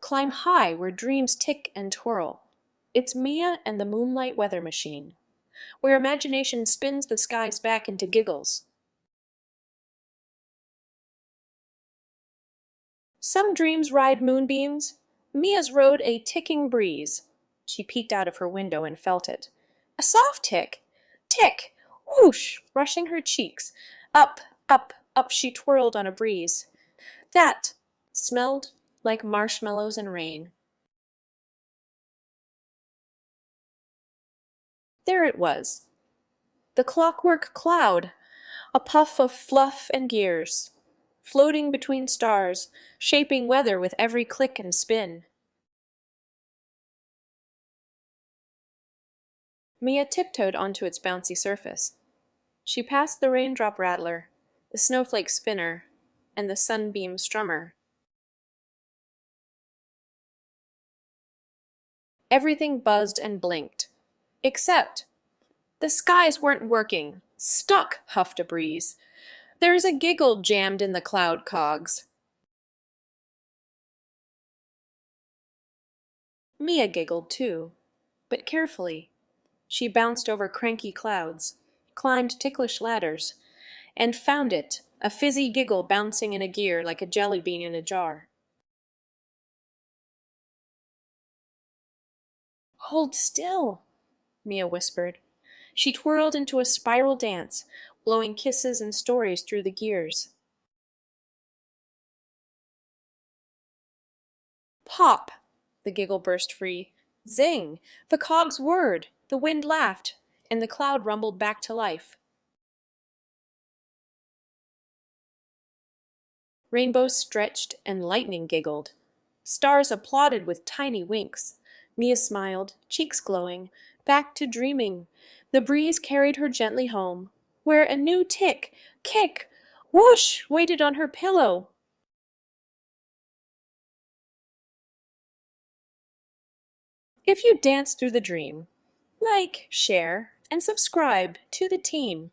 climb high where dreams tick and twirl. It's Mia and the Moonlight weather machine, where imagination spins the skies back into giggles. Some dreams ride moonbeams. Mia's rode a ticking breeze. She peeked out of her window and felt it. A soft tick! Tick! Whoosh! Rushing her cheeks. Up, up, up she twirled on a breeze. That smelled like marshmallows and rain. There it was. The Clockwork Cloud, a puff of fluff and gears, floating between stars, shaping weather with every click and spin. Mia tiptoed onto its bouncy surface. She passed the raindrop rattler, the snowflake spinner, and the sunbeam strummer. Everything buzzed and blinked. Except the skies weren't working. Stuck, huffed a breeze. There's a giggle jammed in the cloud cogs. Mia giggled too, but carefully. She bounced over cranky clouds, climbed ticklish ladders, and found it, a fizzy giggle bouncing in a gear like a jelly bean in a jar. Hold still, Mia whispered. She twirled into a spiral dance, blowing kisses and stories through the gears. Pop! The giggle burst free. Zing! The cogs whirred, the wind laughed, and the cloud rumbled back to life. Rainbows stretched and lightning giggled. Stars applauded with tiny winks. Mia smiled, cheeks glowing, back to dreaming. The breeze carried her gently home, where a new tick, kick, whoosh waited on her pillow. If you dance through the dream, like, share, and subscribe to the team.